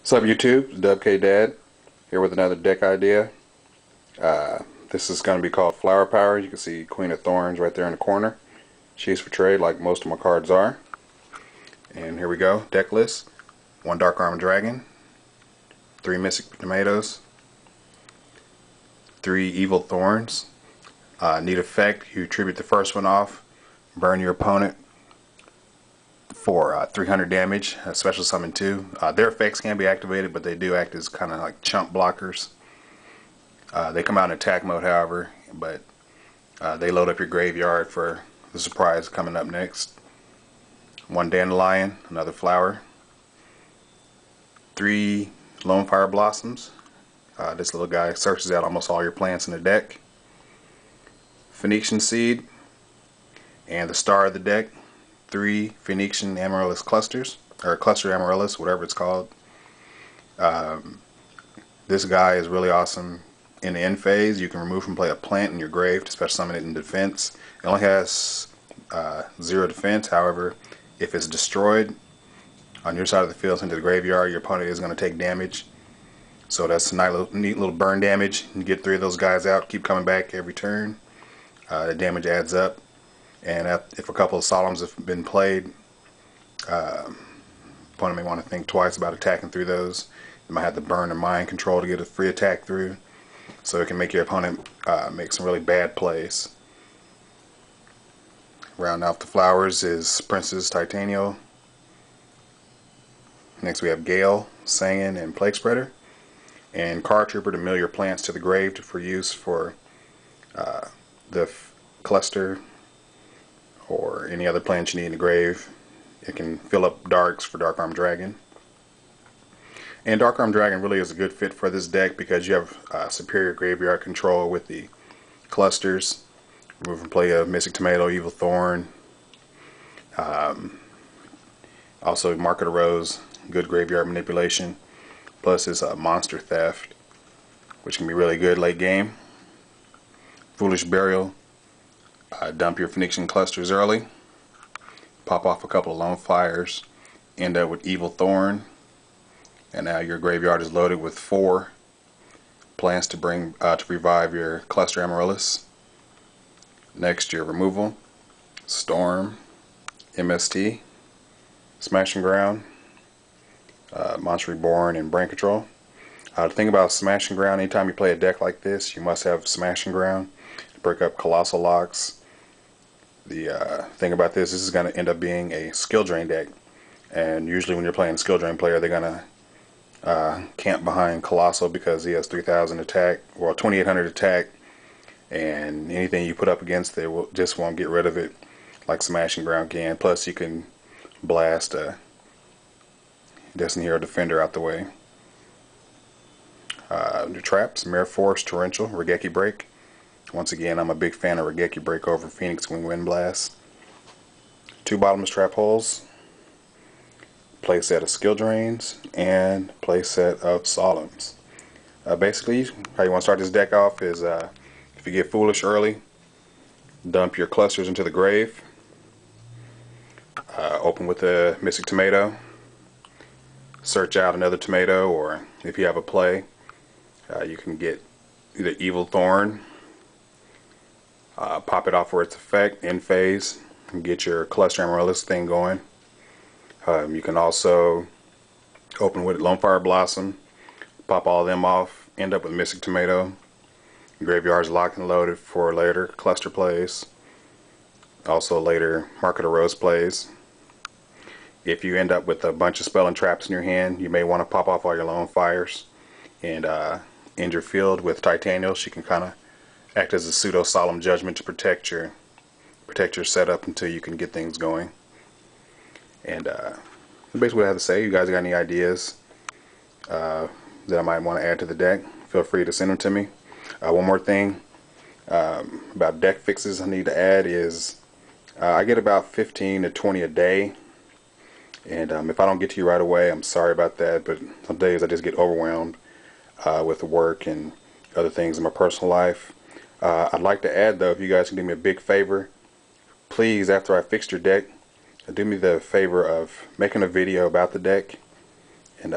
What's up YouTube? It's Dub K Dad here with another deck idea. This is going to be called Flower Power. You can see Queen of Thorns right there in the corner. She's for trade like most of my cards are. And here we go. Deck list. 1 Dark Armored Dragon. 3 Mystic Tomatoes. 3 Evil Thorns. Neat effect. You tribute the first one off. Burn your opponent for 300 damage, special summon 2. Their effects can be activated, but they do act as kind of like chump blockers. They come out in attack mode, however, but they load up your graveyard for the surprise coming up next. 1 Dandelion, another flower. 3 Lone Fire Blossoms. This little guy searches out almost all your plants in the deck. Phoenician Seed, and the star of the deck, 3 Phoenician Amaryllis clusters, or cluster amaryllis, whatever it's called. This guy is really awesome in the end phase. You can remove from play a plant in your grave to special summon it in defense. It only has 0 defense. However, if it's destroyed on your side of the field into the graveyard, your opponent is going to take damage. So that's a neat little burn damage. You get 3 of those guys out, keep coming back every turn. The damage adds up. And if a couple of Solemns have been played, opponent may want to think twice about attacking through those. You might have to burn or mind control to get a free attack through, so it can make your opponent make some really bad plays. Rounding off the flowers is Princess Titania. Next we have Gale, Singing, and Plague Spreader. And Card Trooper to mill your plants to the grave for use for the cluster or any other plants you need in the grave. It can fill up darks for Dark Armored Dragon. And Dark Armored Dragon really is a good fit for this deck because you have superior graveyard control with the clusters. Remove from play a Mystic Tomato, Evil Thorn. Also Mark of the Rose, good graveyard manipulation. Plus it's Monster Theft, which can be really good late game. Foolish Burial. Dump your Phoenician clusters early. Pop off a couple of Lone Fires. End up with Evil Thorn. And now your graveyard is loaded with 4 plants to bring to revive your Cluster Amaryllis. Next, your removal. Storm. MST. Smashing Ground. Monster Reborn, and Brain Control. The thing about Smashing Ground, anytime you play a deck like this, you must have Smashing Ground to break up Colossal Locks. The thing about this is going to end up being a skill drain deck, and usually when you're playing a skill drain player, they're going to camp behind Colossal because he has 3,000 attack, or 2,800 attack, and anything you put up against it just won't get rid of it like Smashing Ground can. Plus you can blast a Destiny Hero Defender out the way. Your traps, Mirror Force, Torrential, Raigeki Break. Once again, I'm a big fan of Raigeki Break over Phoenix Wing Wind Blast. 2 bottomless trap holes. Playset of Skill Drains. And playset of Solemns. Basically, how you want to start this deck off is if you get foolish early, dump your clusters into the grave. Open with a Mystic Tomato. Search out another tomato, or if you have a play, you can get either Evil Thorn. Pop it off for its effect, end phase, and get your Cluster Amaryllis thing going. You can also open with Lone Fire Blossom, pop all of them off, end up with Mystic Tomato. Graveyard's locked and loaded for later cluster plays. Also later Mark of the Rose plays. If you end up with a bunch of spell and traps in your hand, you may want to pop off all your Lone Fires and end your field with Titania. She can kind of act as a pseudo Solemn Judgment to protect your setup until you can get things going. And that's basically what I have to say. You guys got any ideas that I might want to add to the deck, feel free to send them to me. One more thing about deck fixes I need to add is I get about 15 to 20 a day. And if I don't get to you right away, I'm sorry about that, but some days I just get overwhelmed with work and other things in my personal life. I'd like to add, though, if you guys can do me a big favor, please, after I fixed your deck, do me the favor of making a video about the deck and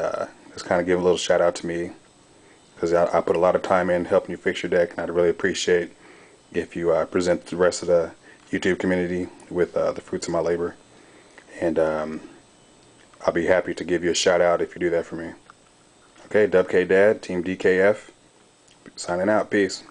just kind of give a little shout out to me, because I put a lot of time in helping you fix your deck, and I'd really appreciate if you present the rest of the YouTube community with the fruits of my labor. And I'll be happy to give you a shout out if you do that for me. Okay, Dub K Dad, Team DKF, signing out. Peace.